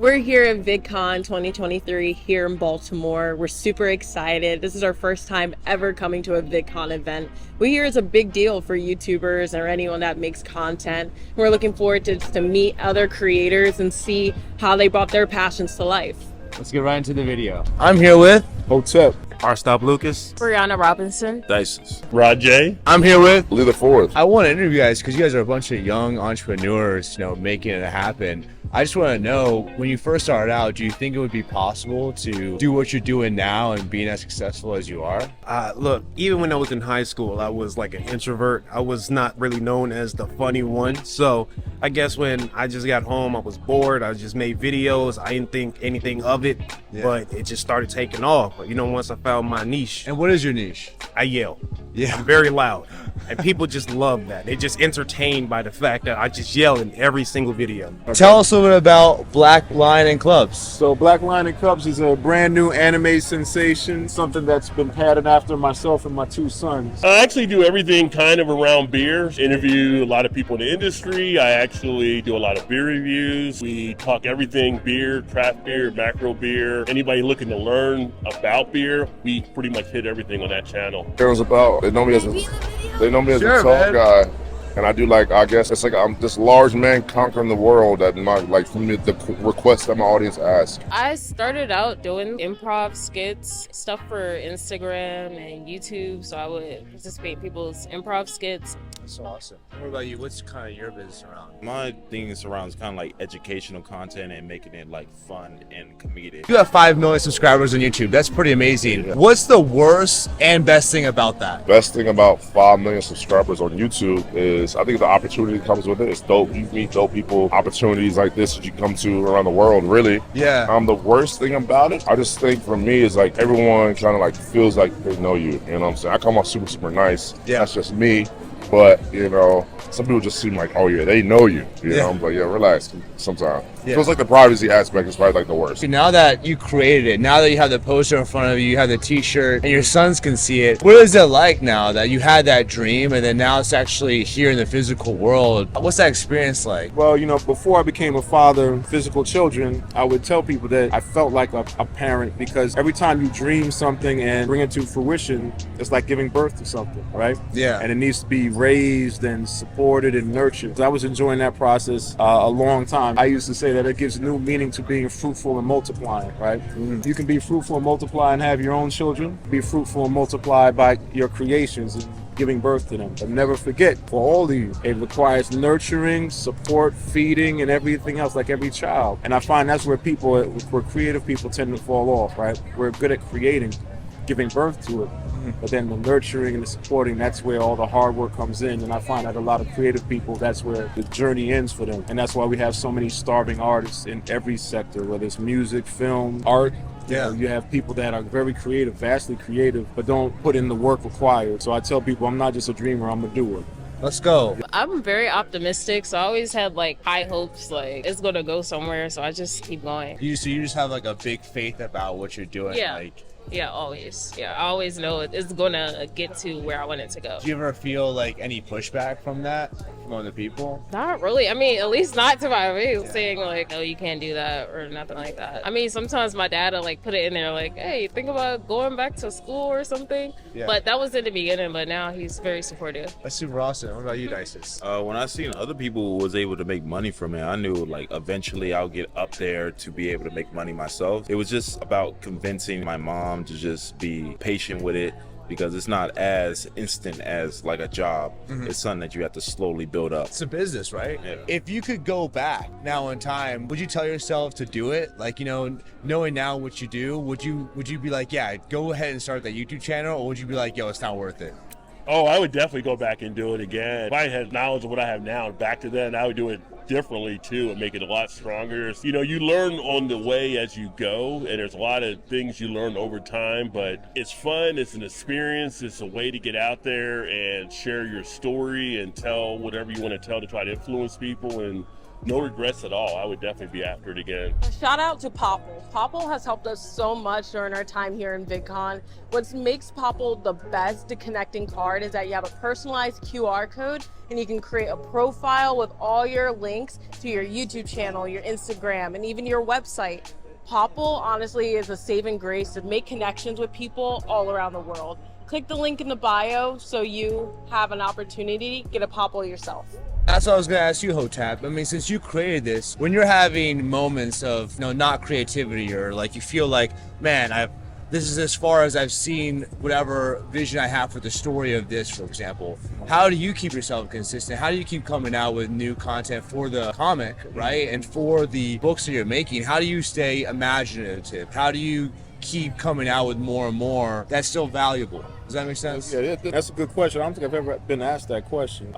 We're here at VidCon 2023 here in Baltimore. We're super excited. This is our first time ever coming to a VidCon event. We hear it's a big deal for YouTubers or anyone that makes content. We're looking forward to meet other creators and see how they brought their passions to life. Let's get right into the video. I'm here with Hotep. Stop Lucas. Brianna Robinson. Dysons. Rod J. I'm here with Leader Fourth. I want to interview you guys because you guys are a bunch of young entrepreneurs, making it happen. I just want to know, when you first started out, do you think it would be possible to do what you're doing now and being as successful as you are? Look, even when I was in high school, I was like an introvert. I was not really known as the funny one. So I guess when I just got home, I was bored. I just made videos. I didn't think anything of it, but it just started taking off. But once I found my niche. And what is your niche? I yell. Yeah. I'm very loud. And people just love that. They're just entertained by the fact that I just yell in every single video. Tell us a little bit about Black Lion and Cubs. So Black Lion and Cubs is a brand new anime sensation, something that's been patterned after myself and my two sons. I actually do everything kind of around beer. Interview a lot of people in the industry. I actually do a lot of beer reviews. We talk everything beer, craft beer, macro beer. Anybody looking to learn about beer, we pretty much hit everything on that channel. It was about, they know me as a tall guy, and I do I guess it's like I'm this large man conquering the world that from the requests that my audience asks. I started out doing improv skits, stuff for Instagram and YouTube, so I would participate in people's improv skits. That's so awesome. What about you? What's kind of your business around? My thing surrounds kind of like educational content and making it fun and comedic. You have 5 million subscribers on YouTube. That's pretty amazing. Yeah. What's the worst and best thing about that? Best thing about 5 million subscribers on YouTube is I think the opportunity that comes with it. It's dope. You meet dope people. Opportunities like this that you come to around the world, really. Yeah. The worst thing about it, I just think for me is everyone kind of feels like they know you. You know what I'm saying? I come off super, super nice. Yeah. That's just me. But, some people just seem like, oh yeah, they know you. You know, I'm like, yeah, relax sometimes. Yeah. Feels like the privacy aspect is probably the worst. Now that you created it, now that you have the poster in front of you, you have the t-shirt, and your sons can see it, what is it like now that you had that dream and then now it's actually here in the physical world? What's that experience like? Well, before I became a father of physical children, I would tell people that I felt like a parent, because every time you dream something and bring it to fruition, it's like giving birth to something, right? Yeah. And it needs to be raised and supported and nurtured. I was enjoying that process a long time. I used to say that it gives new meaning to being fruitful and multiplying, right? Mm-hmm. You can be fruitful and multiply and have your own children. Be fruitful and multiply by your creations and giving birth to them. But never forget, for all of you, it requires nurturing, support, feeding, and everything else, like every child. And I find that's where creative people tend to fall off, right? We're good at creating, giving birth to it. But then the nurturing and the supporting, that's where all the hard work comes in. And I find that a lot of creative people, that's where the journey ends for them. And that's why we have so many starving artists in every sector, whether it's music, film, art. You have people that are very creative, vastly creative, but don't put in the work required. So I tell people, I'm not just a dreamer, I'm a doer. Let's go. I'm very optimistic, so I always had high hopes, it's gonna go somewhere, so I just keep going. So you just have a big faith about what you're doing. Yeah, always. Yeah, I always know it's gonna get to where I want it to go. Do you ever feel any pushback from that, from other people? Not really. I mean, at least not to my face, saying no, you can't do that or nothing like that. I mean, sometimes my dad will put it in there hey, think about going back to school or something. Yeah. But that was in the beginning, but now he's very supportive. That's super awesome. What about you, Dysis? When I seen other people was able to make money from it, I knew eventually I'll get up there to be able to make money myself. It was just about convincing my mom to just be patient with it, because it's not as instant as a job. Mm-hmm. It's something that you have to slowly build up. It's a business, right? Yeah. If you could go back now in time, would you tell yourself to do it? Knowing now what you do, would you be yeah, go ahead and start that YouTube channel, or would you be yo, it's not worth it? Oh, I would definitely go back and do it again. If I had knowledge of what I have now and back to then, I would do it differently too and make it a lot stronger. You learn on the way as you go, and there's a lot of things you learn over time, but it's fun, it's an experience, it's a way to get out there and share your story and tell whatever you want to tell to try to influence people and no regrets at all. I would definitely be after it again. Shout out to Popple. Popple has helped us so much during our time here in VidCon. What makes Popple the best connecting card is that you have a personalized QR code and you can create a profile with all your links to your YouTube channel, your Instagram, and even your website. Popple honestly is a saving grace to make connections with people all around the world. Click the link in the bio so you have an opportunity to get a Popple yourself. That's what I was gonna ask you, Hotep. I mean, since you created this, when you're having moments of, not creativity, or like you feel like, man, this is as far as I've seen whatever vision I have for the story of this, for example. How do you keep yourself consistent? How do you keep coming out with new content for the comic, right? And for the books that you're making? How do you stay imaginative? How do you keep coming out with more and more that's still valuable? Does that make sense? Yeah, that's a good question. I don't think I've ever been asked that question.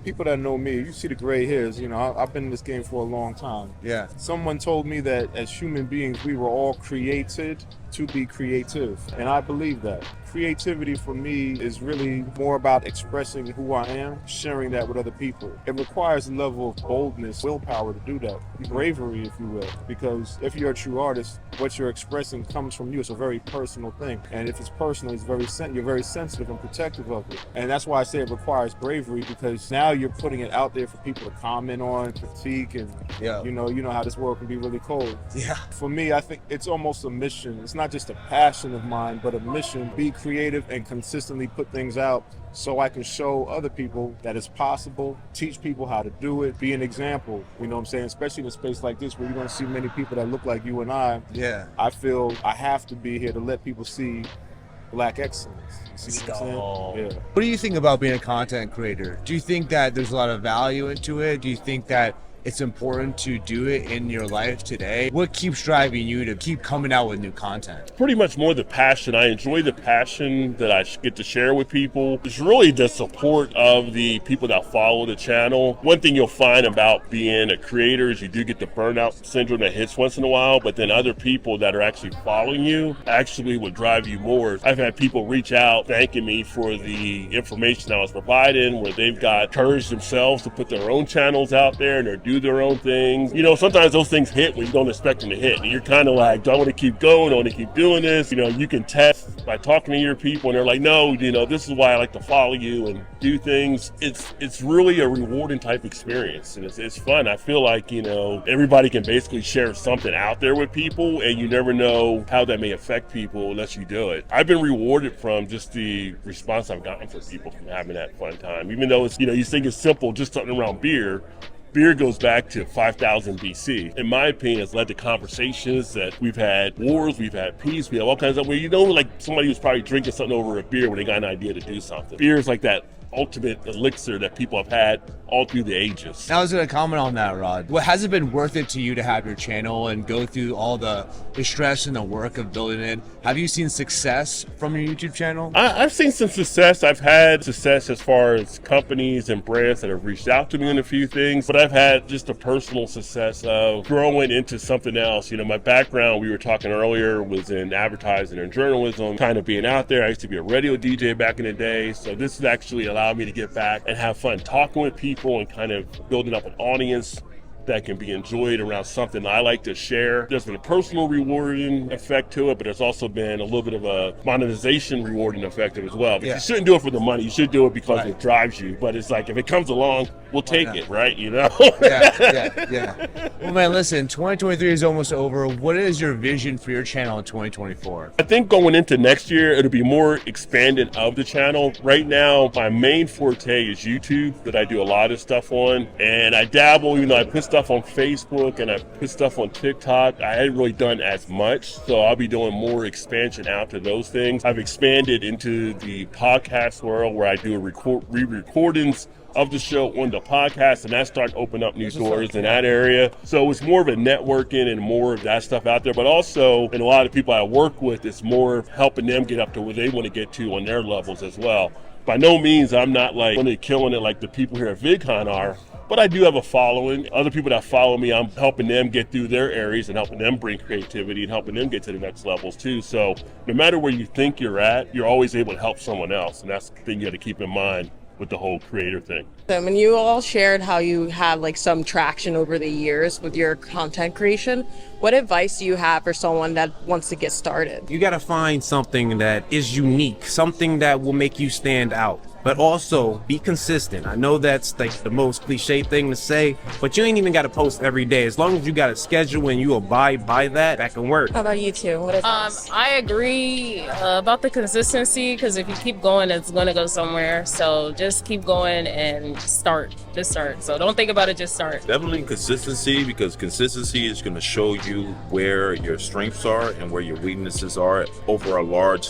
People that know me, you see the gray hairs, I've been in this game for a long time. Yeah. Someone told me that as human beings, we were all created to be creative. And I believe that. Creativity for me is really more about expressing who I am, sharing that with other people. It requires a level of boldness, willpower to do that, bravery, if you will, because if you're a true artist, what you're expressing comes from you. It's a very personal thing. And if it's personal, you're very sensitive and protective of it. And that's why I say it requires bravery, because now you're putting it out there for people to comment on, critique, and you know how this world can be really cold. Yeah. For me, I think it's almost a mission. It's not just a passion of mine, but a mission. Be creative and consistently put things out so I can show other people that it's possible, teach people how to do it, be an example, you know what I'm saying? Especially in a space like this where you're going to see many people that look like you and I. Yeah. I feel I have to be here to let people see Black excellence. You see what I'm saying? Yeah. What do you think about being a content creator? Do you think that there's a lot of value into it? Do you think that it's important to do it in your life today? What keeps driving you to keep coming out with new content? Pretty much more the passion. I enjoy the passion that I get to share with people. It's really the support of the people that follow the channel. One thing you'll find about being a creator is you do get the burnout syndrome that hits once in a while, but then other people that are actually following you actually will drive you more. I've had people reach out thanking me for the information I was providing, where they've got courage themselves to put their own channels out there and they're doing their own things. Sometimes those things hit when you don't expect them to hit. And you're kind of like, do I want to keep going? Do I want to keep doing this? You can test by talking to your people, and they're like, no, this is why I like to follow you and do things. It's really a rewarding type experience, and it's fun. I feel like, everybody can basically share something out there with people, and you never know how that may affect people unless you do it. I've been rewarded from just the response I've gotten from people from having that fun time. Even though it's, you think it's simple, just something around beer. Beer goes back to 5000 BC. In my opinion, it's led to conversations that we've had wars, we've had peace, we have all kinds of, where like somebody was probably drinking something over a beer when they got an idea to do something. Beer is like that ultimate elixir that people have had all through the ages. I was going to comment on that, Rod. What has it been worth it to you to have your channel and go through all the stress and the work of building it? Have you seen success from your YouTube channel? I've seen some success. I've had success as far as companies and brands that have reached out to me on a few things, but I've had just a personal success of growing into something else. My background, we were talking earlier, was in advertising and journalism, kind of being out there. I used to be a radio DJ back in the day, so this has actually allowed me to get back and have fun talking with people and kind of building up an audience that can be enjoyed around something I like to share. There's been a personal rewarding effect to it, but there's also been a little bit of a monetization rewarding effect to it as well. But you shouldn't do it for the money. You should do it because it drives you. But it's like, if it comes along, we'll take it, right? Yeah. Well, man, listen, 2023 is almost over. What is your vision for your channel in 2024? I think going into next year, it'll be more expanded of the channel. Right now, my main forte is YouTube, that I do a lot of stuff on. And I dabble, I put stuff on Facebook and I put stuff on TikTok. I hadn't really done as much, so I'll be doing more expansion out to those things. I've expanded into the podcast world, where I do re-recordings of the show on the podcast, and that's starting to open up new doors in that area. So it's more of a networking and more of that stuff out there, but also, and a lot of people I work with, it's more of helping them get up to where they want to get to on their levels as well. By no means, I'm not like really killing it like the people here at VidCon are, but I do have a following. Other people that follow me, I'm helping them get through their areas and helping them bring creativity and helping them get to the next levels too. So no matter where you think you're at, you're always able to help someone else, and that's the thing you got to keep in mind. with the whole creator thing. And you all shared how you had like some traction over the years with your content creation. What advice do you have for someone that wants to get started? You got to find something that is unique, something that will make you stand out, but also be consistent. I know that's like the most cliche thing to say, but you ain't even got to post every day. As long as you got a schedule and you abide by that, that can work. How about you two? What advice? I agree about the consistency, because if you keep going, it's going to go somewhere. So just keep going and start. Just start. So don't think about it, just start. Definitely consistency, because consistency is going to show you where your strengths are and where your weaknesses are over a large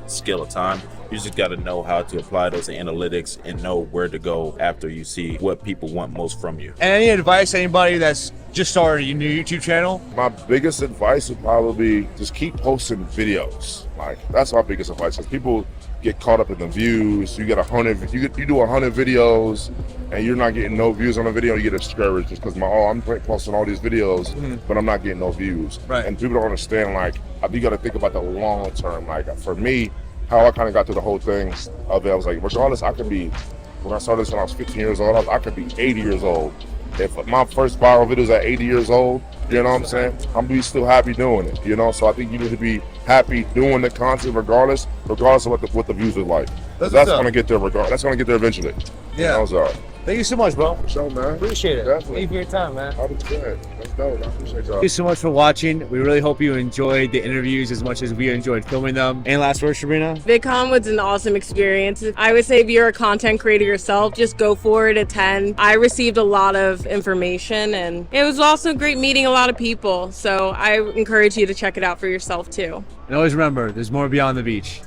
scale of time. You just got to know how to apply those analytics and know where to go after you see what people want most from you. And any advice to anybody that's just started a new YouTube channel? My biggest advice would probably be just keep posting videos. Like, that's my biggest advice. Because people get caught up in the views. You get 100, you do 100 videos, and you're not getting no views on a video. You get discouraged just because I'm posting all these videos, but I'm not getting no views. Right. And people don't understand. Like, you got to think about the long term. Like, for me, how I kind of got through the whole thing of it, I was like, regardless, I could be. When I started this when I was 15 years old, I could be 80 years old. If my first viral video is at 80 years old, you know what I'm saying? I'm gonna be still happy doing it, you know? So I think you need to be happy doing the content regardless of what the views are like. That's gonna get there that's gonna get there eventually. Yeah. You know, Thank you so much, bro. for sure, man. Appreciate it. Definitely. Thank you for your time, man. 100%. That's dope. I appreciate y'all. Thank you so much for watching. We really hope you enjoyed the interviews as much as we enjoyed filming them. Any last words, Sabrina? VidCon was an awesome experience. I would say if you're a content creator yourself, just go for it, attend. I received a lot of information, and it was also great meeting a lot of people. So I encourage you to check it out for yourself too. And always remember, there's more beyond the beach.